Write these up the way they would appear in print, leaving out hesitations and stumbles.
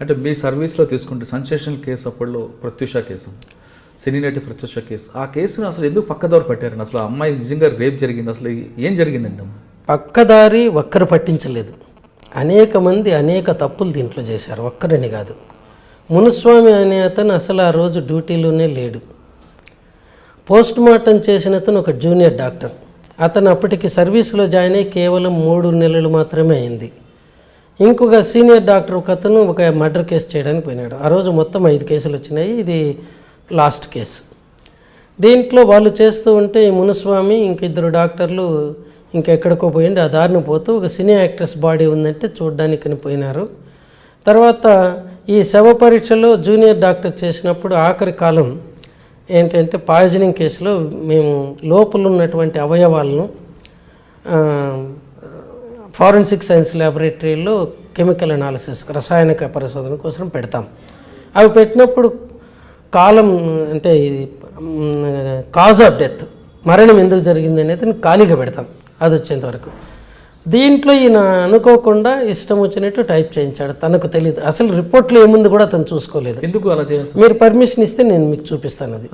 అంటే మీ సర్వీస్లో తీసుకుంటే సెన్సేషనల్ కేసు అప్పట్లో ప్రత్యూష కేసు, సినీ నటి ప్రత్యూష కేసు, ఆ కేసును అసలు ఎందుకు పక్కదారి పట్టారండి? అసలు ఆ అమ్మాయి నిజంగా రేప్ జరిగింది, అసలు ఏం జరిగిందండి? పక్కదారి ఒక్కరు పట్టించలేదు, అనేక మంది అనేక తప్పులు దీంట్లో చేశారు, ఒక్కరని కాదు. మునుస్వామి అనే అతను అసలు ఆ రోజు డ్యూటీలోనే లేడు. పోస్ట్ మార్టం చేసిన అతను ఒక జూనియర్ డాక్టర్. అతను అప్పటికి సర్వీస్లో జాయిన్ అయ్యి కేవలం 3 నెలలు మాత్రమే అయింది. ఇంకొక సీనియర్ డాక్టర్ ఒక అతను ఒక మర్డర్ కేసు చేయడానికి పోయినాడు. ఆ రోజు మొత్తం 5 కేసులు వచ్చినాయి, ఇది లాస్ట్ కేసు. దీంట్లో వాళ్ళు చేస్తూ ఉంటే ఈ మునుస్వామి ఇంక 2 డాక్టర్లు ఇంకెక్కడికో పోయిండి, ఆ దారిని పోతూ ఒక సినీ యాక్ట్రెస్ బాడీ ఉందంటే చూడ్డానికి పోయినారు. తర్వాత ఈ శవ పరీక్షలో జూనియర్ డాక్టర్ చేసినప్పుడు ఆఖరి కాలం ఏంటంటే పాయిజనింగ్ కేసులో మేము లోపల ఉన్నటువంటి అవయవాలను ఫారెన్సిక్ సైన్స్ ల్యాబొరేటరీలో కెమికల్ అనాలిసిస్ రసాయనిక పరిశోధన కోసం పెడతాం. అవి పెట్టినప్పుడు కాలం అంటే ఇది కాజ్ ఆఫ్ డెత్, మరణం ఎందుకు జరిగింది అనేది ఖాళీగా పెడతాం అది వచ్చేంత వరకు. దీంట్లో ఈయన అనుకోకుండా ఇష్టం వచ్చినట్టు టైప్ చేయించాడు, తనకు తెలియదు. అసలు రిపోర్ట్లో ఏముంది కూడా అతను చూసుకోలేదు. ఎందుకు అలా చేయాలి? మీరు పర్మిషన్ ఇస్తే నేను మీకు చూపిస్తాను. అది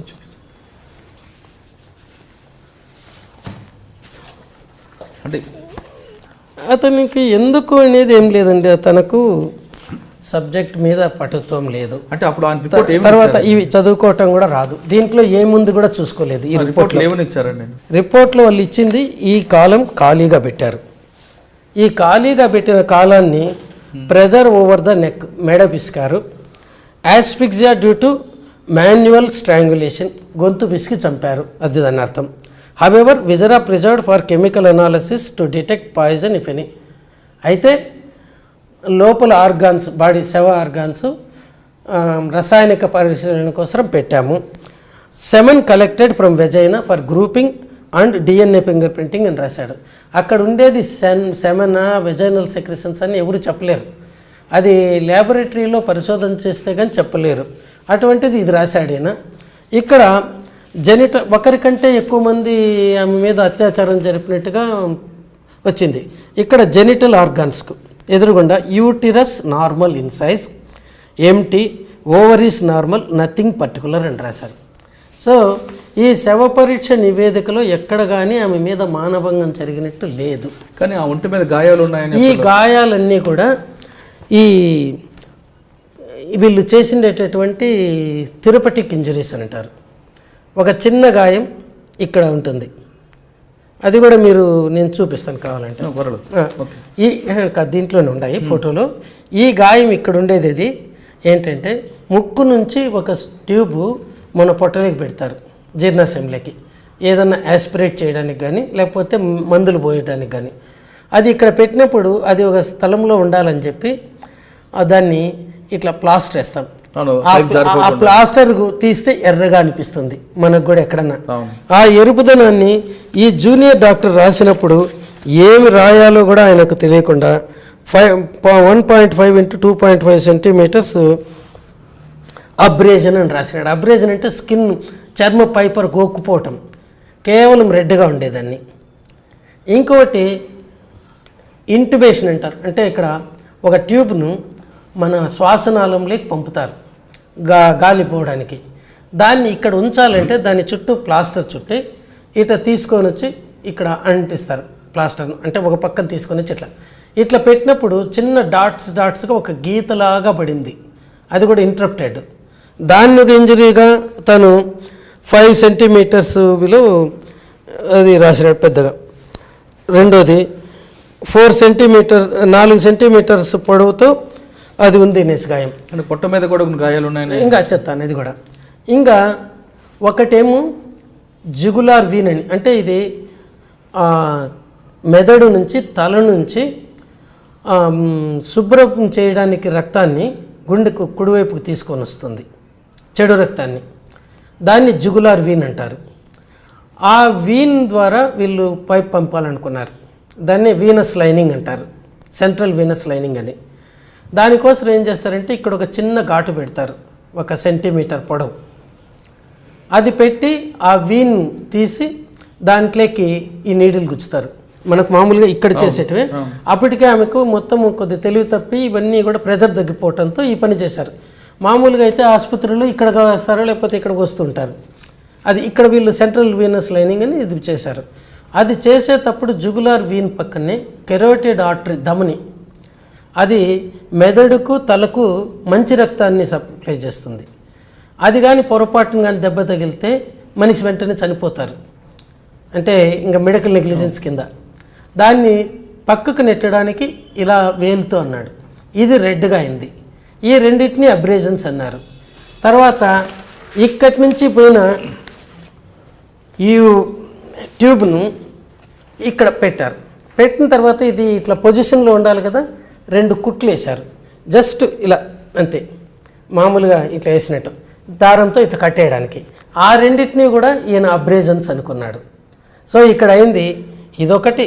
అంటే అతనికి ఎందుకు అనేది ఏం లేదండి, తనకు సబ్జెక్ట్ మీద పటుత్వం లేదు. అంటే అప్పుడు తర్వాత ఇవి చదువుకోవటం కూడా రాదు, దీంట్లో ఏముంది కూడా చూసుకోలేదు. ఈ రిపోర్ట్లో రిపోర్ట్లో వాళ్ళు ఇచ్చింది ఈ కాలం ఖాళీగా పెట్టారు. ఈ ఖాళీగా పెట్టిన కాలాన్ని ప్రెజర్ ఓవర్ ద నెక్, మెడ పిసికారు. యాస్ఫిక్సియా డ్యూ టు మాన్యువల్ స్ట్రాంగులేషన్, గొంతు పిసికి చంపారు, అది దాని అర్థం. However విజరా preserved for chemical analysis to detect poison if any. అయితే లోపల ఆర్గాన్స్, బాడీ శవ ఆర్గాన్స్ రసాయనిక పరిశీలన కోసం పెట్టాము. Semen collected from vagina for grouping and DNA finger printing అని రాశాడు. అక్కడ ఉండేది సెమెన్ వెజైనల్ సెక్రెషన్స్ అని ఎవరు చెప్పలేరు, అది ల్యాబొరేటరీలో పరిశోధన చేస్తే కానీ చెప్పలేరు. అటువంటిది ఇది రాశాడు ఈయన. ఇక్కడ ఒకరికంటే ఎక్కువ మంది ఆమె మీద అత్యాచారం జరిపినట్టుగా వచ్చింది. ఇక్కడ జెనిటల్ ఆర్గాన్స్కు ఎదురుగుండా uterus normal in size, empty, ovaries normal, nothing particular అని రాశారు. సో ఈ శవ పరీక్ష నివేదికలో ఎక్కడ కానీ ఆమె మీద మానభంగం జరిగినట్టు లేదు. కానీ ఆ ఒంటి మీద గాయాలు ఉన్నాయని, ఈ గాయాలన్నీ కూడా ఈ వీళ్ళు చేసినటువంటి థెరపటిక్ ఇంజరీస్ అని అంటారు. ఒక చిన్న గాయం ఇక్కడ ఉంటుంది, అది కూడా నేను చూపిస్తాను కావాలంటే. ఈ దీంట్లోనే ఉన్నాయి ఫోటోలో. ఈ గాయం ఇక్కడ ఉండేది అది ఏంటంటే ముక్కు నుంచి ఒక ట్యూబు మన పొట్టలోకి పెడతారు జీర్ణాశయంలోకి, ఏదన్నా యాస్పిరేట్ చేయడానికి కానీ లేకపోతే మందులు పోయడానికి కానీ. అది ఇక్కడ పెట్టినప్పుడు అది ఒక స్థలంలో ఉండాలని చెప్పి దాన్ని ఇట్లా ప్లాస్టర్ వేస్తాం. ఆ ప్లాస్టర్ తీస్తే ఎర్రగా అనిపిస్తుంది మనకు కూడా ఎక్కడన్నా. ఆ ఎరుపుదనాన్ని ఈ జూనియర్ డాక్టర్ రాసినప్పుడు ఏమి రాయాలో కూడా ఆయనకు తెలియకుండా 1.5 × 2.5 సెంటీమీటర్స్ అబ్రేజన్ అని రాసినాడు. అబ్రేజన్ అంటే స్కిన్, చర్మ పైపర్ గోక్కుపోవటం, కేవలం రెడ్గా ఉండేదాన్ని. ఇంకొకటి ఇంట్యుబేషన్ అంటారు, అంటే ఇక్కడ ఒక ట్యూబ్ను మన శ్వాసనాళంలోకి పంపుతారు గాలి పోవడానికి. దాన్ని ఇక్కడ ఉంచాలంటే దాని చుట్టూ ప్లాస్టర్ చుట్టి ఇట్లా తీసుకొని వచ్చి ఇక్కడ అంటిస్తారు ప్లాస్టర్ను. అంటే ఒక పక్కన తీసుకొని వచ్చి ఇట్లా పెట్టినప్పుడు చిన్న డాట్స్గా ఒక గీతలాగా పడింది, అది కూడా ఇంటరప్టెడ్. దాన్ని ఒక ఇంజరీగా తను 5 సెంటీమీటర్స్ విలువ అది రాసినాడు పెద్దగా. రెండోది 4 సెంటీమీటర్స్ పొడవుతో అది ఉంది నెస్ గాయం. అంటే పొట్ట మీద కూడా గాయాలు ఉన్నాయి. ఇంకా చెప్తాను ఇది కూడా. ఇంకా ఒకటేమో జిగులార్ వీన్ అని, అంటే ఇది మెదడు నుంచి తల నుంచి శుభ్రం చేయడానికి రక్తాన్ని గుండెకు కుడివైపుకు తీసుకొని వస్తుంది, చెడు రక్తాన్ని. దాన్ని జిగులార్ వీన్ అంటారు. ఆ వీన్ ద్వారా వీళ్ళు పైప్ పంపాలనుకున్నారు, దాన్ని వీనస్ లైనింగ్ అంటారు, సెంట్రల్ వీనస్ లైనింగ్ అని. దానికోసం ఏం చేస్తారంటే ఇక్కడ ఒక చిన్న ఘాటు పెడతారు, 1 సెంటీమీటర్ పొడవు. అది పెట్టి ఆ వీన్ తీసి దాంట్లోకి ఈ నీడిల్ గుచ్చుతారు. మనకు మామూలుగా ఇక్కడ చేసేటివే. అప్పటికే ఆమెకు మొత్తం కొద్ది తెలివి తప్పి ఇవన్నీ కూడా ప్రెజర్ తగ్గిపోవడంతో ఈ పని చేశారు. మామూలుగా అయితే ఆసుపత్రులు ఇక్కడ వస్తారో లేకపోతే ఇక్కడికి వస్తుంటారు. అది ఇక్కడ వీళ్ళు సెంట్రల్ వీనస్ లైనింగ్ అని ఇది చేశారు. అది చేసేటప్పుడు జుగులార్ వీన్ పక్కనే కెరోటిడ్ ఆర్టరీ ధమని, అది మెదడుకు తలకు మంచి రక్తాన్ని సప్లై చేస్తుంది. అది కానీ పొరపాటున కానీ దెబ్బ తగిలితే మనిషి వెంటనే చనిపోతారు, అంటే ఇంకా మెడికల్ నెగ్లిజెన్స్ కింద. దాన్ని పక్కకు నెట్టడానికి ఇలా వేలుతో అన్నాడు. ఇది రెడ్గా అయింది. ఈ రెండింటిని అబ్రేజన్స్ అన్నారు. తర్వాత ఇక్కడి నుంచి పోయిన ఈ ట్యూబ్ను ఇక్కడ పెట్టారు. పెట్టిన తర్వాత ఇది ఇట్లా పొజిషన్లో ఉండాలి కదా, 2 కుట్లు వేశారు. జస్ట్ ఇలా అంతే, మామూలుగా ఇట్లా వేసినట్టు దారంతో ఇట్లా కట్టేయడానికి. ఆ రెండింటినీ కూడా ఈయన అబ్రేజన్స్ అనుకున్నాడు. సో ఇక్కడ అయింది ఇదొకటి,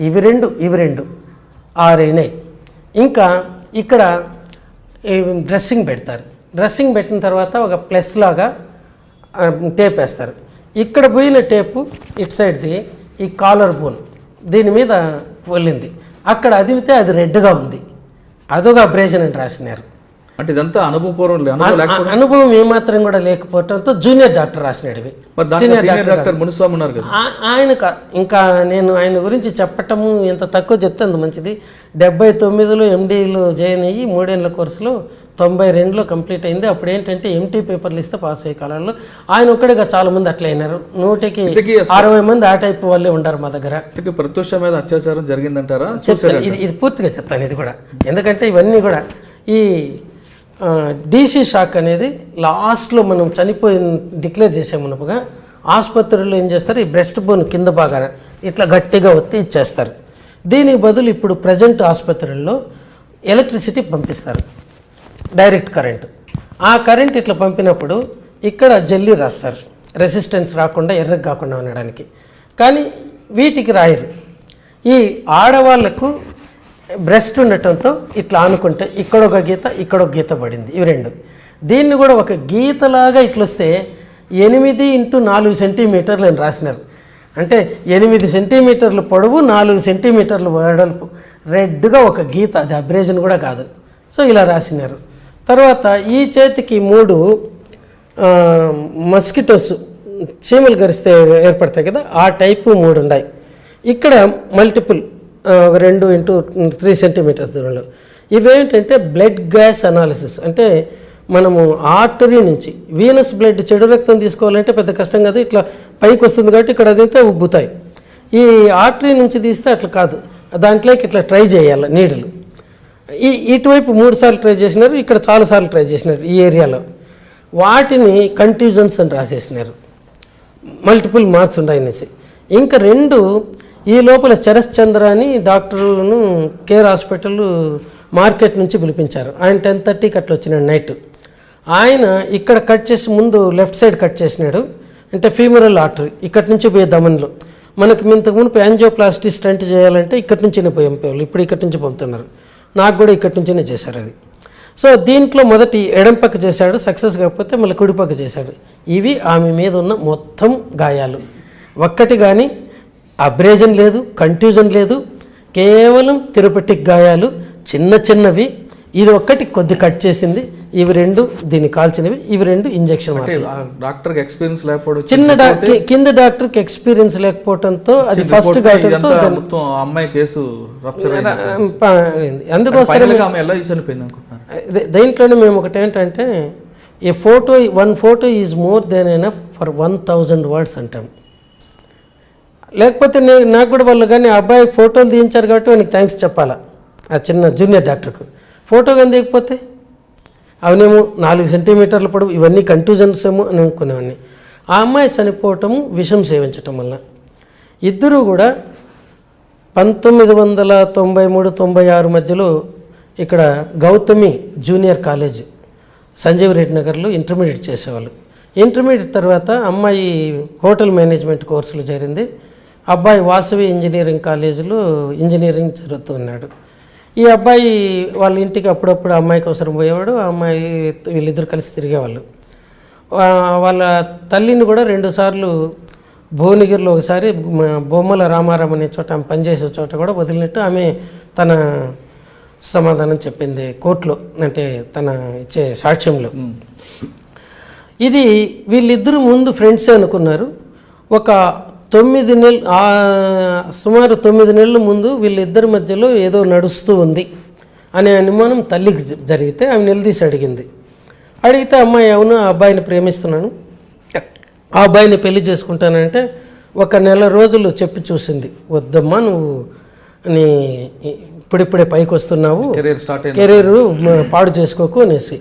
ఇవి రెండు 6 అయినాయి. ఇంకా ఇక్కడ డ్రెస్సింగ్ పెడతారు. డ్రెస్సింగ్ పెట్టిన తర్వాత ఒక ప్లస్ లాగా టేప్ వేస్తారు. ఇక్కడ పోయిన టేపు ఇటు సైడ్ది ఈ కాలర్ బోన్ దీని మీద వెళ్ళింది. అక్కడ అదిమితే అది రెడ్గా ఉంది, అదొక అబ్రేషన్ అని రాసినారు. అంటే ఇదంతా అనుభవపూర్వం అనుభవం ఏమాత్రం కూడా లేకపోవడంతో జూనియర్ డాక్టర్ రాసినాడు. సీనియర్ డాక్టర్ మునిస్వామి ఉన్నారు కదా, ఆయనకు ఇంకా నేను ఆయన గురించి చెప్పటము ఎంత తక్కువ చెప్తే అంత మంచిది. 79లో ఎండీలో జాయిన్ అయ్యి 3 ఏళ్ల కోర్సులో 92లో కంప్లీట్ అయింది. అప్పుడు ఏంటంటే ఎంటీ పేపర్లు ఇస్తే పాస్ అయ్యే కాలంలో ఆయన ఒక్కడిగా చాలా మంది అట్లా అయినారు. 100కి 60 మంది ఆ టైప్ వాళ్ళే ఉండారు మా దగ్గర. ప్రత్యూష మీద అత్యాచారం జరిగిందంటారా? చెప్తాను, ఇది పూర్తిగా చెప్తాను. ఇది కూడా ఎందుకంటే ఇవన్నీ కూడా ఈ డీసీ షాక్ అనేది లాస్ట్లో మనం చనిపోయిన డిక్లేర్ చేసామన్నప్పుగా ఆసుపత్రుల్లో ఏం చేస్తారు, ఈ బ్రెస్ట్ బోన్ కింద బాగా ఇట్లా గట్టిగా ఒత్తి ఇచ్చేస్తారు. దీనికి బదులు ఇప్పుడు ప్రజెంట్ ఆసుపత్రుల్లో ఎలక్ట్రిసిటీ పంపిస్తారు, డైరెక్ట్ కరెంటు. ఆ కరెంట్ ఇట్లా పంపినప్పుడు ఇక్కడ జల్లీ రాస్తారు, రెసిస్టెన్స్ రాకుండా ఎర్రగా కాకుండా ఉండడానికి. కానీ వీటికి రాయరు. ఈ ఆడవాళ్లకు బ్రెస్ట్ ఉండటంతో ఇట్లా ఆనుకుంటే ఇక్కడొక గీత ఇక్కడొక గీత పడింది, ఇవి 2. దీన్ని కూడా ఒక గీతలాగా ఇట్లొస్తే 8 × 4 సెంటీమీటర్లు అని రాసినారు. అంటే 8 సెంటీమీటర్లు పొడవు, 4 సెంటీమీటర్లు వెడల్పు, రెడ్గా ఒక గీత, అది అబ్రేజన్ కూడా కాదు. సో ఇలా రాసినారు. తర్వాత ఈ చేతికి 3 మస్కిటోస్ చీమలు గరిస్తే ఏర్పడతాయి కదా, ఆ టైపు 3 ఉన్నాయి. ఇక్కడ మల్టిపుల్ 2 × 3 సెంటీమీటర్స్ దూరంలో. ఇవేంటంటే బ్లడ్ గ్యాస్ అనాలిసిస్. అంటే మనము ఆర్టరీ నుంచి వీనస్ బ్లడ్ చెడు రక్తం తీసుకోవాలంటే పెద్ద కష్టం కాదు, ఇట్లా పైకి వస్తుంది కాబట్టి ఇక్కడ అదైతే ఉబ్బుతాయి. ఈ ఆర్టరీ నుంచి తీస్తే అట్లా కాదు, దాంట్లోకి ఇట్లా ట్రై చేయాలి నీడలు. ఇటువైపు 3 సార్లు ట్రై చేసినారు, ఇక్కడ చాలాసార్లు ట్రై చేసినారు ఈ ఏరియాలో. వాటిని కంట్యూజన్స్ అని రాసేసినారు, మల్టిపుల్ మార్క్స్ ఉన్నాయనేసి. ఇంకా 2 ఈ లోపల చరస్ చంద్ర అని డాక్టర్ను కేర్ హాస్పిటల్ మార్కెట్ నుంచి పిలిపించారు. ఆయన 10:30కి అట్లా వచ్చినాడు నైట్. ఆయన ఇక్కడ కట్ చేసి ముందు లెఫ్ట్ సైడ్ కట్ చేసినాడు, అంటే ఫీమరల్ ఆర్టరీ ఇక్కడి నుంచి పోయే దమన్లో. మనకి ఇంతకు మునుపు యాంజియోప్లాస్టీ స్టంట్ చేయాలంటే ఇక్కడి నుంచినే పంపేవాళ్ళు, ఇప్పుడు ఇక్కడి నుంచి పంపుతున్నారు. నాకు కూడా ఇక్కడి నుంచినే చేశారు అది. సో దీంట్లో మొదటి ఎడం పక్క చేశాడు, సక్సెస్ కాకపోతే మళ్ళీ కుడి పక్క చేశాడు. ఇవి ఆమె మీద ఉన్న మొత్తం గాయాలు. ఒక్కటి కానీ అబ్రేజన్ లేదు, కంట్యూజన్ లేదు, కేవలం థెరపటిక్ గాయాలు చిన్నవి. ఇది ఒక్కటి కొద్ది కట్ చేసింది, ఇవి 2 దీన్ని కాల్చినవి, ఇవి 2 ఇంజెక్షన్. డాక్టర్కి ఎక్స్పీరియన్స్ లేకపోవడం, కింద డాక్టర్కి ఎక్స్పీరియన్స్ లేకపోవడంతో అది ఫస్ట్ ఘాటంతో అమ్మాయి కేసు అందుకోసం దీంట్లోనే మేము ఒకటి ఏంటంటే one photo is more than enough for 1000 words అంటాం. లేకపోతే నాకు కూడా వాళ్ళు కానీ అబ్బాయి ఫోటోలు తీయించారు కాబట్టి వానికి థ్యాంక్స్ చెప్పాలా, ఆ చిన్న జూనియర్ డాక్టర్కు. ఫోటో కానీ తీయకపోతే అవనేమో 4 సెంటీమీటర్ల పొడవు, ఇవన్నీ కంట్యూజన్స్ ఏమో అని అనుకునేవాడిని. ఆ అమ్మాయి చనిపోవటము విషం సేవించటం వల్ల. ఇద్దరూ కూడా 1993-96 మధ్యలో ఇక్కడ గౌతమి జూనియర్ కాలేజ్ సంజీవ్ రెడ్డి నగర్లో ఇంటర్మీడియట్ చేసేవాళ్ళు. ఇంటర్మీడియట్ తర్వాత అమ్మాయి హోటల్ మేనేజ్మెంట్ కోర్సులు చేరింది, అబ్బాయి వాసవి ఇంజనీరింగ్ కాలేజీలో ఇంజనీరింగ్ చదువుతున్నాడు. ఈ అబ్బాయి వాళ్ళ ఇంటికి అప్పుడప్పుడు అమ్మాయికి అవసరం పోయేవాడు, ఆ అమ్మాయి వీళ్ళిద్దరు కలిసి తిరిగేవాళ్ళు. వాళ్ళ తల్లిని కూడా 2 సార్లు భువనగిరిలో ఒకసారి బొమ్మల రామారాం అనే చోట ఆమె పనిచేసే చోట కూడా వదిలినట్టు ఆమె తన సమాధానం చెప్పింది కోర్టులో, అంటే తన ఇచ్చే సాక్ష్యంలో. ఇది వీళ్ళిద్దరూ ముందు ఫ్రెండ్సే అనుకున్నారు. ఒక 9 నెలలు, సుమారు 9 నెలల ముందు వీళ్ళిద్దరి మధ్యలో ఏదో నడుస్తూ ఉంది అనే అనుమానం తల్లికి జరిగితే ఆమె నిలదీసి అడిగితే అమ్మాయి అవును ఆ అబ్బాయిని ప్రేమిస్తున్నాను, ఆ అబ్బాయిని పెళ్లి చేసుకుంటానంటే 1 నెల రోజులు చెప్పి చూసింది. వద్దమ్మా నువ్వు నీ ఇప్పుడిప్పుడే పైకి వస్తున్నావు, కెరీర్ పాడు చేసుకోకు అనేసి.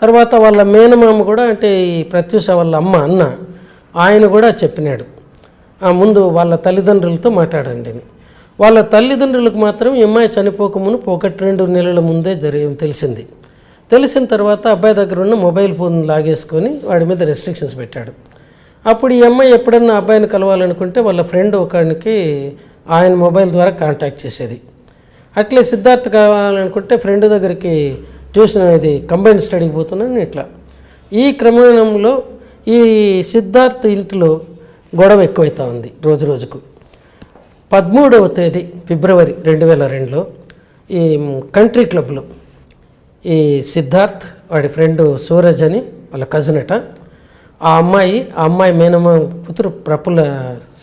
తర్వాత వాళ్ళ మేనమామ కూడా, అంటే ఈ ప్రత్యూష వాళ్ళ అన్న ఆయన కూడా చెప్పినాడు, ముందు వాళ్ళ తల్లిదండ్రులతో మాట్లాడండి అని. వాళ్ళ తల్లిదండ్రులకు మాత్రం ఈ అమ్మాయి చనిపోకమును 1-2 నెలల ముందే తెలిసింది. తెలిసిన తర్వాత అబ్బాయి దగ్గర ఉన్న మొబైల్ ఫోన్ లాగేసుకొని వాడి మీద రెస్ట్రిక్షన్స్ పెట్టాడు. అప్పుడు ఈ అమ్మాయి ఎప్పుడన్నా అబ్బాయిని కలవాలనుకుంటే వాళ్ళ ఫ్రెండ్ ఒకరికి ఆయన మొబైల్ ద్వారా కాంటాక్ట్ చేసేది. అట్లే సిద్ధార్థ్ కావాలనుకుంటే ఫ్రెండ్ దగ్గరికి ట్యూషన్ అనేది కంబైన్డ్ స్టడీకి పోతున్నాను ఇట్లా. ఈ క్రమంలో ఈ సిద్ధార్థ్ ఇంట్లో గొడవ ఎక్కువైతా ఉంది రోజు రోజుకు. 13వ తేదీ ఫిబ్రవరి 2002లో ఈ కంట్రీ క్లబ్లో ఈ సిద్ధార్థ్ వాడి ఫ్రెండ్ సూరజ్ అని వాళ్ళ కజిన్ అట, ఆ అమ్మాయి మేనమ్మ కూతురు ప్రఫుల్ల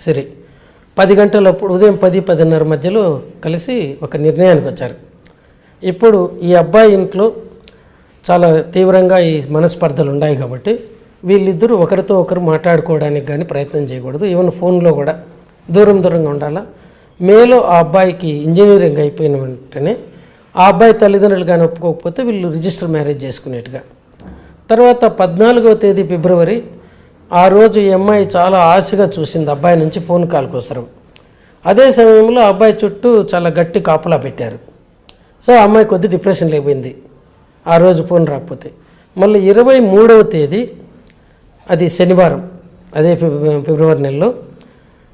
సిరి 10 గంటలప్పుడు ఉదయం 10-10:30 మధ్యలో కలిసి ఒక నిర్ణయానికి వచ్చారు. ఇప్పుడు ఈ అబ్బాయి ఇంట్లో చాలా తీవ్రంగా ఈ మనస్పర్ధలు ఉన్నాయి కాబట్టి వీళ్ళిద్దరూ ఒకరితో ఒకరు మాట్లాడుకోవడానికి కానీ ప్రయత్నం చేయకూడదు, ఈవెన్ ఫోన్లో కూడా దూరంగా ఉండాలా. మేలో ఆ అబ్బాయికి ఇంజనీరింగ్ అయిపోయిన వెంటనే ఆ అబ్బాయి తల్లిదండ్రులు కానీ ఒప్పుకోకపోతే వీళ్ళు రిజిస్టర్ మ్యారేజ్ చేసుకునేట్టుగా. తర్వాత 14వ తేదీ ఫిబ్రవరి ఆ రోజు ఈ అమ్మాయి చాలా ఆశగా చూసింది అబ్బాయి నుంచి ఫోన్ కాల్ కోసరం. అదే సమయంలో అబ్బాయి చుట్టూ చాలా గట్టి కాపలా పెట్టారు. సో ఆ అమ్మాయి కొద్ది డిప్రెషన్ లేకపోయింది ఆ రోజు ఫోన్ రాకపోతే. మళ్ళీ 23వ తేదీ అది శనివారం, అదే ఫిబ్రవరి నెలలో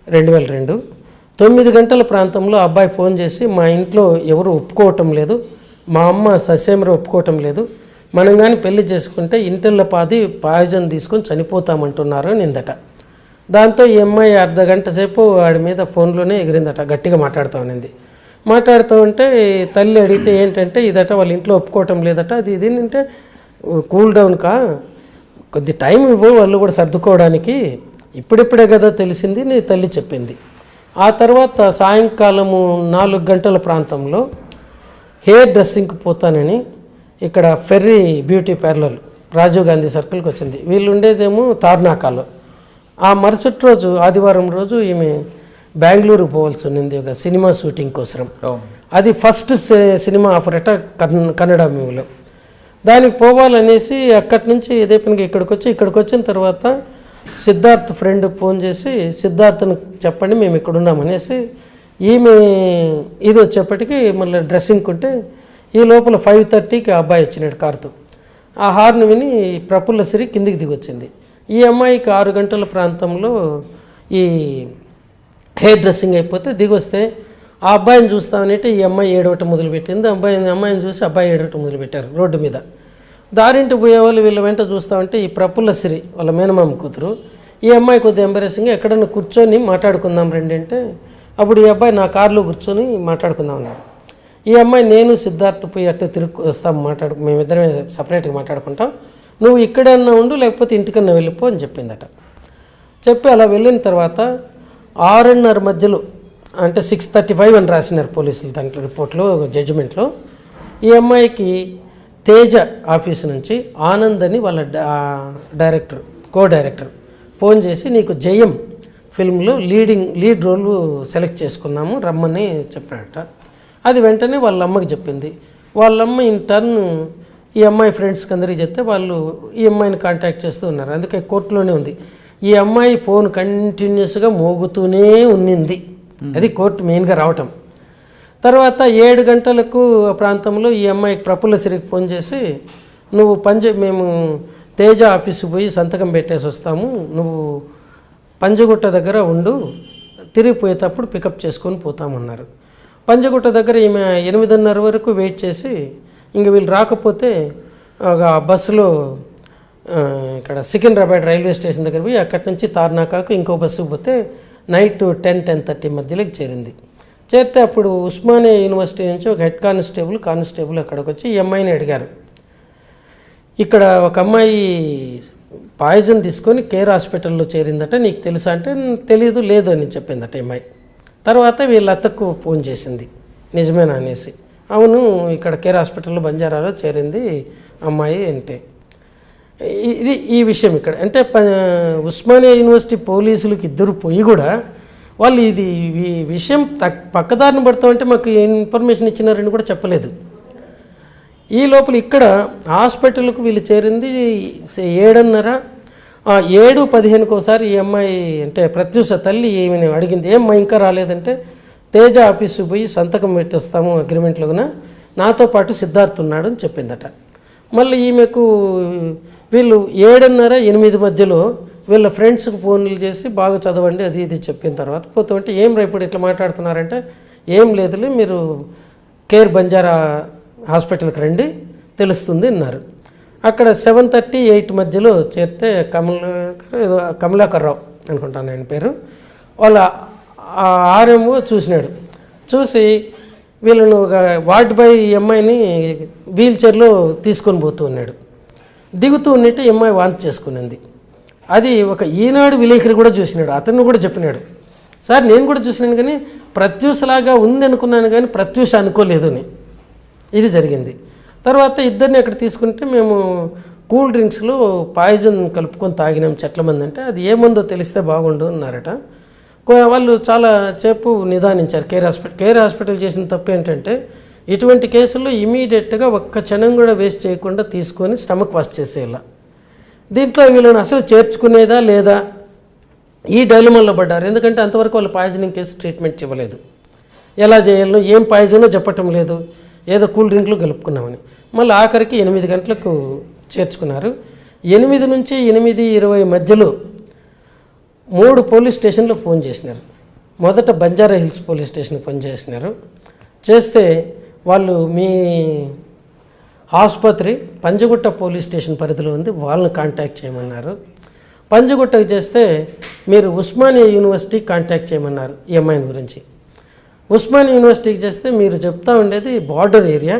2002 9 గంటల ప్రాంతంలో అబ్బాయి ఫోన్ చేసి మా ఇంట్లో ఎవరు ఒప్పుకోవటం లేదు, మా అమ్మ ససేమరు ఒప్పుకోవటం లేదు, మనం కానీ పెళ్లి చేసుకుంటే ఇంటిళ్ళ పాయిజన్ తీసుకొని చనిపోతామంటున్నారు నిందట. దాంతో ఈ అమ్మాయి అర్ధగంట సేపు వాడి మీద ఫోన్లోనే ఎగిరిందట, గట్టిగా మాట్లాడుతూ ఉన్నింది. మాట్లాడుతూ ఉంటే తల్లి అడిగితే ఏంటంటే ఇదట వాళ్ళ ఇంట్లో ఒప్పుకోవటం లేదట, అది ఇది అంటే కూల్ డౌన్ కొద్ది టైం ఇవ్వు వాళ్ళు కూడా సర్దుకోవడానికి, ఇప్పుడిప్పుడే కదా తెలిసింది నీ తల్లి చెప్పింది. ఆ తర్వాత సాయంకాలము 4 గంటల ప్రాంతంలో హెయిర్ డ్రెస్సింగ్కి పోతానని ఇక్కడ ferry beauty parlour Rajiv Gandhi సర్కిల్కి వచ్చింది. వీళ్ళు ఉండేదేమో తార్నాకాలో. ఆ మరుసటి రోజు ఆదివారం రోజు ఈమె బెంగళూరు పోవాల్సి ఉన్నింది ఒక సినిమా షూటింగ్ కోసం. అది ఫస్ట్ సినిమా ఆఫర్ అట కన్నడ మూవీలో. దానికి పోవాలనేసి అక్కడి నుంచి ఇదే పనికి ఇక్కడికి వచ్చిన తర్వాత సిద్ధార్థ్ ఫ్రెండ్ ఫోన్ చేసి సిద్ధార్థ్ని చెప్పండి మేము ఇక్కడ ఉన్నామనేసి ఈమె ఇది వచ్చేప్పటికి మళ్ళీ డ్రెస్సింగ్ ఉంటే ఈ లోపల 5:30కి ఆ అబ్బాయి వచ్చినాడు కారుతో. ఆ హార్న్ విని ప్రఫుల్ల సిరి కిందికి దిగొచ్చింది. ఈ అమ్మాయికి 6 గంటల ప్రాంతంలో ఈ హెయిర్ డ్రెస్సింగ్ అయిపోతే దిగొస్తే ఆ అబ్బాయిని చూస్తామనంటే ఈ అమ్మాయి ఏడవటం మొదలుపెట్టింది. అమ్మాయిని చూసి అబ్బాయి ఏడవటం మొదలుపెట్టారు రోడ్డు మీద. దారింటి పోయేవాళ్ళు వీళ్ళ వెంట చూస్తామంటే ఈ ప్రఫుల్ల సిరి వాళ్ళ మేనమామ కూతురు ఈ అమ్మాయి కొద్దిగా ఎంబరేసింగ్ ఎక్కడన్నా కూర్చొని మాట్లాడుకుందాం రండి అంటే అప్పుడు ఈ అబ్బాయి నా కారులో కూర్చొని మాట్లాడుకుందాం అన్నాడు. ఈ అమ్మాయి నేను సిద్ధార్థ్ పోయి అట్టే తిరిగి వస్తాం మేమిద్దరమే సపరేట్గా మాట్లాడుకుంటాం, నువ్వు ఇక్కడన్నా ఉండు లేకపోతే ఇంటికన్నా వెళ్ళిపో అని చెప్పిందట. చెప్పి అలా వెళ్ళిన తర్వాత 6:30 మధ్యలో అంటే 6:35 అని రాసినారు పోలీసులు దాంట్లో రిపోర్ట్లో జడ్జిమెంట్లో. ఈ అమ్మాయికి తేజ ఆఫీస్ నుంచి ఆనంద్ అని వాళ్ళ కో డైరెక్టర్ ఫోన్ చేసి నీకు జయం ఫిల్మ్లో లీడ్ రోల్ సెలెక్ట్ చేసుకున్నాము రమ్మని చెప్పాడట. అది వెంటనే వాళ్ళ అమ్మకి చెప్పింది. వాళ్ళమ్మ ఇన్ టర్న్ ఈ అమ్మాయి ఫ్రెండ్స్కి అందరికీ చెప్తే వాళ్ళు ఈ అమ్మాయిని కాంటాక్ట్ చేస్తూ ఉన్నారు. అందుకే కోర్టులోనే ఉంది. ఈ అమ్మాయి ఫోన్ కంటిన్యూస్గా మోగుతూనే ఉన్నింది. అది కోర్టు మెయిన్గా రావటం. తర్వాత 7 గంటలకు ప్రాంతంలో ఈ అమ్మాయికి ప్రఫుల్ల సిరికి ఫోన్ చేసి నువ్వు మేము తేజ ఆఫీస్కి పోయి సంతకం పెట్టేసి వస్తాము, నువ్వు పంజగుట్ట దగ్గర ఉండు, తిరిగిపోయేటప్పుడు పికప్ చేసుకొని పోతామన్నారు. పంజగుట్ట దగ్గర ఈమె 8:30 వరకు వెయిట్ చేసి ఇంక వీళ్ళు రాకపోతే ఒక బస్సులో ఇక్కడ సికింద్రాబాద్ రైల్వే స్టేషన్ దగ్గర పోయి అక్కడి నుంచి తార్నాకాకు ఇంకో బస్సుకు పోతే నైట్ 10-10:30 మధ్యలోకి చేరింది. చేరితే అప్పుడు ఉస్మానియా యూనివర్సిటీ నుంచి ఒక హెడ్ కానిస్టేబుల్ అక్కడికి వచ్చి ఈ అమ్మాయిని అడిగారు, ఇక్కడ ఒక అమ్మాయి పాయిజన్ తీసుకొని కేర్ హాస్పిటల్లో చేరిందట, నీకు తెలుసా అంటే తెలియదు, లేదు అని చెప్పిందట అమ్మాయి. తర్వాత వీళ్ళ అత్తకు ఫోన్ చేసింది నిజమేనా అనేసి, అవును ఇక్కడ కేర్ హాస్పిటల్లో బంజారాలో చేరింది అమ్మాయి అంటే. ఇది ఈ విషయం ఇక్కడ అంటే ఉస్మానియా యూనివర్సిటీ పోలీసులకు ఇద్దరు పోయి కూడా వాళ్ళు ఇది ఈ విషయం పక్కదారిని పడతామంటే మాకు ఇన్ఫర్మేషన్ ఇచ్చినారని కూడా చెప్పలేదు. ఈ లోపల ఇక్కడ హాస్పిటల్కు వీళ్ళు చేరింది 7:30, 7:15 ఒకసారి ఈ అమ్మాయి అంటే ప్రత్యూష తల్లి ఏమని అడిగింది, ఏమ్మా ఇంకా రాలేదంటే, తేజ ఆఫీసుకు పోయి సంతకం పెట్టి వస్తాము అగ్రిమెంట్లోన, నాతో పాటు సిద్ధార్థ్ ఉన్నాడు అని చెప్పిందట. మళ్ళీ ఈమెకు వీళ్ళు 7:30, 8 మధ్యలో వీళ్ళ ఫ్రెండ్స్కి ఫోన్లు చేసి బాగా చదవండి అది ఇది చెప్పిన తర్వాత పోతామంటే, ఏం రేపు ఇట్లా మాట్లాడుతున్నారంటే, ఏం లేదులే మీరు కేర్ బంజారా హాస్పిటల్కి రండి తెలుస్తుంది అన్నారు. అక్కడ 7:30, 8 మధ్యలో చేరితే కమలాకర్ రావు అనుకుంటాను ఆయన పేరు, వాళ్ళ ఆర్ఎంఓ చూసినాడు. చూసి వీళ్ళను వార్డ్ బాయ్ ఈ అమ్మాయిని వీల్ చైర్లో తీసుకొని పోతూ ఉన్నాడు. దిగుతూ ఉన్నట్టు ఈ అమ్మాయి వాంతి చేసుకునింది. అది ఒక ఈనాడు విలేకరి కూడా చూసినాడు, అతను కూడా చెప్పినాడు, సార్ నేను కూడా చూసినాను కానీ ప్రత్యూషలాగా ఉంది అనుకున్నాను కానీ ప్రత్యూష అనుకోలేదు అని. ఇది జరిగింది. తర్వాత ఇద్దరిని అక్కడ తీసుకుంటే మేము కూల్ డ్రింక్స్లో పాయిజన్ కలుపుకొని తాగినాం చెట్ల మంది అంటే, అది ఏముందో తెలిస్తే బాగుండు అన్నారట. వాళ్ళు చాలా సేపు నిదానించారు. కేర్ హాస్పిటల్ చేసిన తప్పు ఏంటంటే ఇటువంటి కేసుల్లో ఇమీడియట్గా ఒక్క క్షణం కూడా వేస్ట్ చేయకుండా తీసుకొని స్టమక్ వాష్ చేసేయాల. దీంట్లో వీళ్ళని అసలు చేర్చుకునేదా లేదా ఈ డైలమాలో పడ్డారు. ఎందుకంటే అంతవరకు వాళ్ళు పాయిజనింగ్ కేసు ట్రీట్మెంట్ ఇవ్వలేదు, ఎలా చేయాలో ఏం పాయిజనో చెప్పటం లేదు, ఏదో కూల్ డ్రింక్లు కలుపుకున్నామని. మళ్ళీ ఆఖరికి 8 గంటలకు చేర్చుకున్నారు. 8 నుంచి 8:20 మధ్యలో 3 పోలీస్ స్టేషన్లకు ఫోన్ చేసినారు. మొదట బంజారా హిల్స్ పోలీస్ స్టేషన్కి ఫోన్ చేసినారు. చేస్తే వాళ్ళు మీ ఆసుపత్రి పంజగుట్ట పోలీస్ స్టేషన్ పరిధిలో ఉంది, వాళ్ళని కాంటాక్ట్ చేయమన్నారు. పంజగుట్టకు చేస్తే మీరు ఉస్మానియా యూనివర్సిటీ కాంటాక్ట్ చేయమన్నారు ఈ అమ్మాయిని గురించి. ఉస్మానియా యూనివర్సిటీకి చేస్తే మీరు చెప్తా ఉండేది బార్డర్ ఏరియా,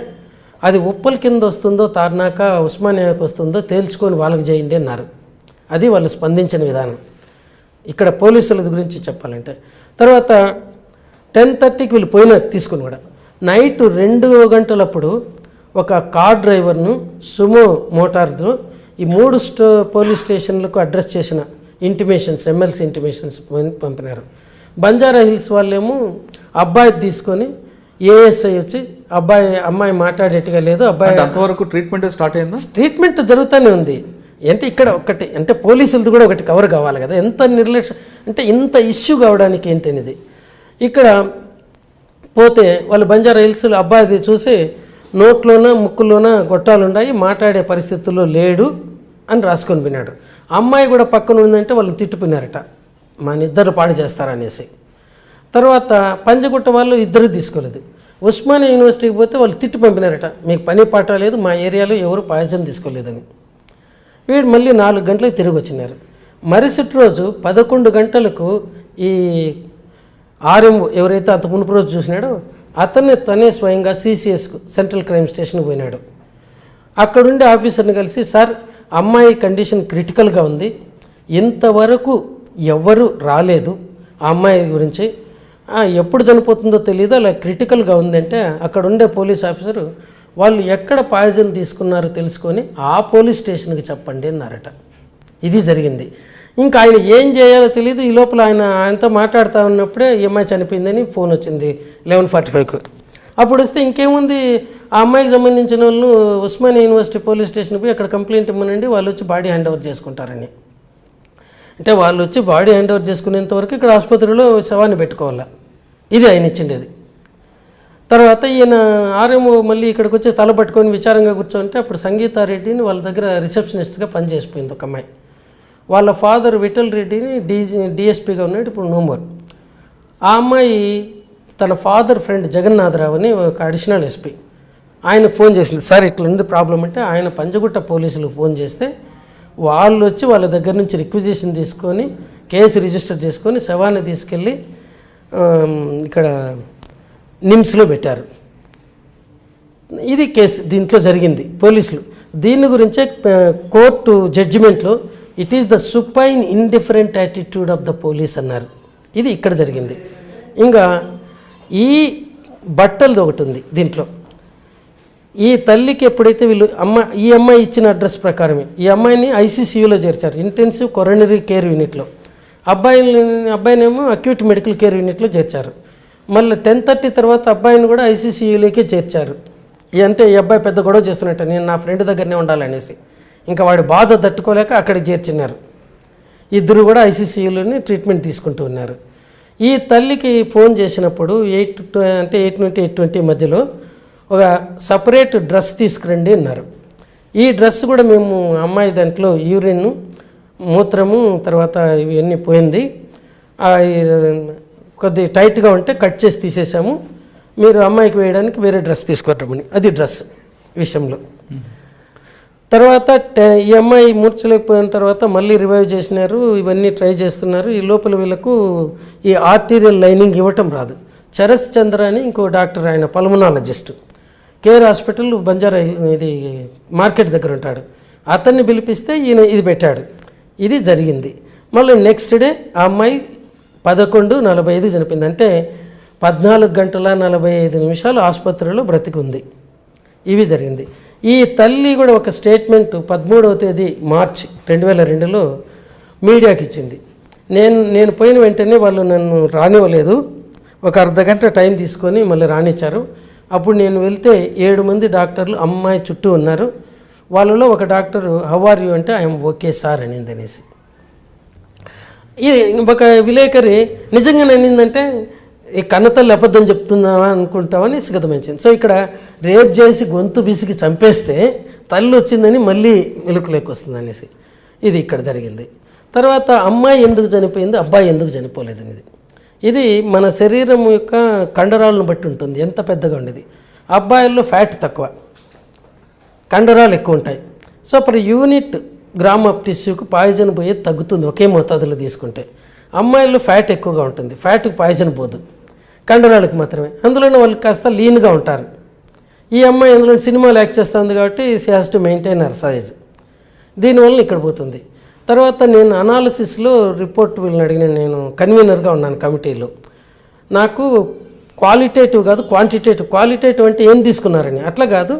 అది ఉప్పల్ కింద వస్తుందో తార్నాక ఉస్మానియాకి వస్తుందో తేల్చుకొని వాళ్ళకి చేయండి అన్నారు. అది వాళ్ళు స్పందించిన విధానం ఇక్కడ పోలీసుల గురించి చెప్పాలంటే. తర్వాత 10:30కి వీళ్ళు పోయినారు తీసుకుని కూడా. నైట్ 2 గంటలప్పుడు ఒక కార్ డ్రైవర్ను సుమో మోటార్తో ఈ 3 పోలీస్ స్టేషన్లకు అడ్రస్ చేసిన ఇంటిమేషన్స్ ఎమ్మెల్సీ ఇంటిమేషన్స్ పంపినారు. బంజారా హిల్స్ వాళ్ళేమో అబ్బాయి తీసుకొని ఏఎస్ఐ వచ్చి అమ్మాయి మాట్లాడేట్టుగా లేదు, అబ్బాయి అంతవరకు ట్రీట్మెంట్ స్టార్ట్ అయిందా? ట్రీట్మెంట్ జరుగుతూనే ఉంది. అంటే ఇక్కడ ఒకటి అంటే పోలీసులది కూడా ఒకటి కవర్ కావాలి కదా, ఎంత నిర్లక్ష్యం అంటే ఇంత ఇష్యూ కావడానికి ఏంటనేది. ఇక్కడ పోతే వాళ్ళు బంజారా హిల్స్ అబ్బాయిది చూసి నోట్లోన ముక్కులోన గొట్టాలు ఉన్నాయి, మాట్లాడే పరిస్థితుల్లో లేడు అని రాసుకొని పోయినాడు. అమ్మాయి కూడా పక్కన ఉందంటే వాళ్ళని తిట్టుకున్నారట, మన ఇద్దరు పాడు చేస్తారనేసి. తర్వాత పంజగుట్ట వాళ్ళు ఇద్దరు తీసుకోలేదు. ఉస్మానియా యూనివర్సిటీకి పోతే వాళ్ళు తిట్టి పంపినారట, మీకు పని పాట లేదు, మా ఏరియాలో ఎవరు పాయిజన్ తీసుకోలేదని. వీడు మళ్ళీ 4 గంటలకు తిరిగి వచ్చినారు. మరుసటి రోజు 11 గంటలకు ఈ ఆర్ఎంఓ ఎవరైతే అంత మునుపు రోజు చూసినాడో తనే స్వయంగా సిసిఎస్కు సెంట్రల్ క్రైమ్ స్టేషన్కి పోయినాడు. అక్కడుండి ఆఫీసర్ని కలిసి, సార్ అమ్మాయి కండిషన్ క్రిటికల్గా ఉంది, ఇంతవరకు ఎవ్వరూ రాలేదు ఆ అమ్మాయి గురించి, ఎప్పుడు చనిపోతుందో తెలియదు, అలా క్రిటికల్గా ఉందంటే అక్కడ ఉండే పోలీస్ ఆఫీసరు వాళ్ళు ఎక్కడ పాయిజన్ తీసుకున్నారో తెలుసుకొని ఆ పోలీస్ స్టేషన్కి చెప్పండి అన్నారట. ఇది జరిగింది. ఇంకా ఆయన ఏం చేయాలో తెలియదు. ఈ లోపల ఆయనతో మాట్లాడుతూ ఉన్నప్పుడే ఈ అమ్మాయి చనిపోయిందని ఫోన్ వచ్చింది 11:45కు. అప్పుడు వస్తే ఇంకేముంది, ఆ అమ్మాయికి సంబంధించిన వాళ్ళు ఉస్మానియా యూనివర్సిటీ పోలీస్ స్టేషన్కి పోయి అక్కడ కంప్లైంట్ ఇవ్వనండి, వాళ్ళు వచ్చి బాడీ హ్యాండ్ ఓవర్ చేసుకుంటారని. అంటే వాళ్ళు వచ్చి బాడీ హ్యాండ్ ఓవర్ చేసుకునేంత వరకు ఇక్కడ ఆసుపత్రిలో శవాన్ని పెట్టుకోవాలా, ఇది ఆయన ఇచ్చిండేది. తర్వాత ఈయన ఆర్ఎంఓ మళ్ళీ ఇక్కడికి వచ్చి తల పట్టుకొని విచారంగా కూర్చోంటే అప్పుడు సంగీతారెడ్డిని వాళ్ళ దగ్గర రిసెప్షనిస్ట్గా పనిచేసిపోయింది ఒక అమ్మాయి. వాళ్ళ ఫాదర్ విఠల్ రెడ్డిని డిఎస్పీగా ఉన్నాడు, ఇప్పుడు నోమోర్. ఆ అమ్మాయి తన ఫాదర్ ఫ్రెండ్ జగన్నాథరావు అని ఒక అడిషనల్ ఎస్పీ, ఆయనకు ఫోన్ చేసింది, సార్ ఇట్లా ఉంది ప్రాబ్లం అంటే ఆయన పంజగుట్ట పోలీసులకు ఫోన్ చేస్తే వాళ్ళు వచ్చి వాళ్ళ దగ్గర నుంచి రిక్విజిషన్ తీసుకొని కేసు రిజిస్టర్ చేసుకొని శవాన్ని తీసుకెళ్ళి ఇక్కడ నిమ్స్లో పెట్టారు. ఇది కేసు దీంట్లో జరిగింది. పోలీసులు దీని గురించే కోర్టు జడ్జిమెంట్లో it is the supine indifferent attitude of the police అన్నారు. ఇది ఇక్కడ జరిగింది. ఇంకా ఈ బట్టలది ఒకటి ఉంది దీంట్లో. ఈ తల్లికి ఎప్పుడైతే వీళ్ళు ఈ అమ్మాయి ఇచ్చిన అడ్రస్ ప్రకారమే ఈ అమ్మాయిని ఐసీసీయూలో చేర్చారు, ఇంటెన్సివ్ కొరోనరీ కేర్ యూనిట్లో. అబ్బాయినేమో అక్యూట్ మెడికల్ కేర్ యూనిట్లో చేర్చారు. మళ్ళీ 10:30 తర్వాత అబ్బాయిని కూడా ఐసీసీయూలోకే చేర్చారు. అంటే ఈ అబ్బాయి పెద్ద గొడవ చేస్తున్నట్టు, నేను నా ఫ్రెండ్ దగ్గరనే ఉండాలనేసి ఇంకా వాడి బాధ తట్టుకోలేక అక్కడికి చేర్చున్నారు. ఇద్దరు కూడా ఐసీసీయూలోనే ట్రీట్మెంట్ తీసుకుంటూ ఉన్నారు. ఈ తల్లికి ఫోన్ చేసినప్పుడు 8 నుండి 8:20 మధ్యలో ఒక సపరేట్ డ్రెస్ తీసుకురండి అన్నారు. ఈ డ్రెస్ కూడా మేము అమ్మాయి దాంట్లో యూరిన్, మూత్రము, తర్వాత ఇవన్నీ పోయింది, కొద్దిగా టైట్గా ఉంటే కట్ చేసి తీసేసాము, మీరు అమ్మాయికి వేయడానికి వేరే డ్రెస్ తీసుకురమని. అది డ్రెస్ విషయంలో. తర్వాత ఈ అమ్మాయి మూర్చలేకపోయిన తర్వాత మళ్ళీ రివైవ్ చేసినారు, ఇవన్నీ ట్రై చేస్తున్నారు. ఈ లోపల వీళ్ళకు ఈ ఆర్టీరియల్ లైనింగ్ ఇవ్వటం రాదు. చరస్ చంద్ర అని ఇంకో డాక్టర్, ఆయన పల్మనాలజిస్ట్, కేర్ హాస్పిటల్ బంజారా ఇది మార్కెట్ దగ్గర ఉంటాడు. అతన్ని పిలిపిస్తే ఈయన ఇది పెట్టాడు. ఇది జరిగింది. మళ్ళీ నెక్స్ట్ డే ఆ అమ్మాయి 11:45 చనిపోయింది. అంటే 14 గంటల 45 నిమిషాలు ఆసుపత్రిలో బ్రతికుంది. ఇవి జరిగింది. ఈ తల్లి కూడా ఒక స్టేట్మెంట్ 13వ తేదీ మార్చి 2002లో మీడియాకి ఇచ్చింది. నేను పోయిన వెంటనే వాళ్ళు నన్ను రానివ్వలేదు, ఒక అర్ధగంట టైం తీసుకొని మళ్ళీ రానిచ్చారు. అప్పుడు నేను వెళ్తే 7 మంది డాక్టర్లు అమ్మాయి చుట్టూ ఉన్నారు. వాళ్ళలో ఒక డాక్టరు హౌ ఆర్ యూ అంటే ఐఎమ్ ఓకే సార్ అనింది అనేసి. ఇది ఒక విలేకరి నిజంగానే అనిందంటే ఈ కన్నతల్లి అబద్ధం చెప్తున్నావా అనుకుంటామని సిగతమించింది. సో ఇక్కడ రేప్ చేసి గొంతు బిసికి చంపేస్తే తల్లి వచ్చిందని మళ్ళీ వెలుగులోకి వస్తుంది అనేసి ఇది ఇక్కడ జరిగింది. తర్వాత అమ్మాయి ఎందుకు చనిపోయింది, అబ్బాయి ఎందుకు చనిపోలేదు అనేది, ఇది మన శరీరం యొక్క కండరాలను బట్టి ఉంటుంది, ఎంత పెద్దగా ఉండేది. అబ్బాయిల్లో ఫ్యాట్ తక్కువ, కండరాలు ఎక్కువ ఉంటాయి. So per unit gram of టిష్యూకి పాయిజన్ పోయేది తగ్గుతుంది ఒకే మోతాదులో తీసుకుంటే. అమ్మాయిల్లో ఫ్యాట్ ఎక్కువగా ఉంటుంది, ఫ్యాట్కి పాయిజన్ పోదు, కండరాలకు మాత్రమే. అందులోనే వాళ్ళు కాస్త లీన్గా ఉంటారు. ఈ అమ్మాయి అందులో సినిమాలు యాక్ట్ చేస్తుంది కాబట్టి she has to maintain her size. దీనివల్ల ఇక్కడ పోతుంది. తర్వాత నేను అనాలిసిస్లో రిపోర్ట్ వీళ్ళని అడిగిన, నేను కన్వీనర్గా ఉన్నాను కమిటీలో. నాకు క్వాలిటేటివ్ కాదు క్వాంటిటేటివ్, క్వాలిటేటివ్ అంటే ఏం తీసుకున్నారని అట్లా కాదు,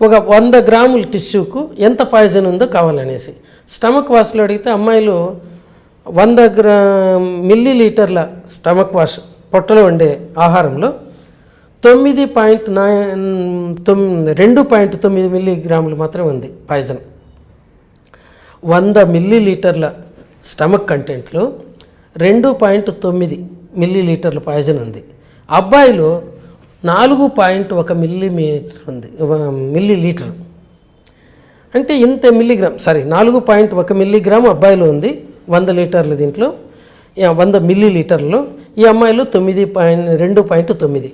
ఒక 100 గ్రాముల టిష్యూకు ఎంత పాయిజన్ ఉందో కావాలనేసి. స్టమక్ వాష్లో అడిగితే అమ్మాయిలు 100 మిల్లీలీటర్ల స్టమక్ వాష్ పొట్టలో ఉండే ఆహారంలో 2.9 మిల్లీగ్రాములు మాత్రమే ఉంది పాయిజన్. 100 మిల్లీలీటర్ల స్టమక్ కంటెంట్లో 2.9 మిల్లీలీటర్ల పాయిజన్ ఉంది. అబ్బాయిలో 4.1 మిల్లీమీటర్ ఉంది, మిల్లీలీటర్. అంటే ఇంత మిల్లీగ్రామ్ 4.1 మిల్లీగ్రామ్ అబ్బాయిలో ఉంది 100 లీటర్ల దీంట్లో, 100 మిల్లీలీటర్లో. ఈ అమ్మాయిలో 2.9.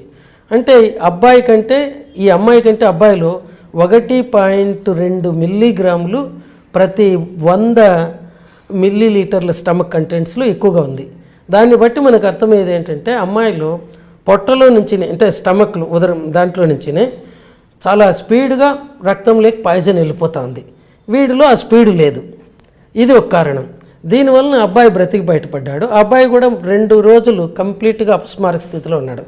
అంటే అబ్బాయి కంటే ఈ అమ్మాయి కంటే అబ్బాయిలో 1.2 మిల్లీగ్రాములు ప్రతి 100 మిల్లీలీటర్ల స్టమక్ కంటెంట్స్లో ఎక్కువగా ఉంది. దాన్ని బట్టి మనకు అర్థమయ్యేది ఏంటంటే అమ్మాయిలో పొట్టలో నుంచి అంటే స్టమక్లో ఉదరం దాంట్లో నుంచినే చాలా స్పీడ్గా రక్తంలోకి పాయిజన్ వెళ్ళిపోతూ ఉంది. వీడిలో ఆ స్పీడ్ లేదు. ఇది ఒక కారణం. దీనివల్ల అబ్బాయి బ్రతికి బయటపడ్డాడు. ఆ అబ్బాయి కూడా 2 రోజులు కంప్లీట్గా అపస్మారక స్థితిలో ఉన్నాడు.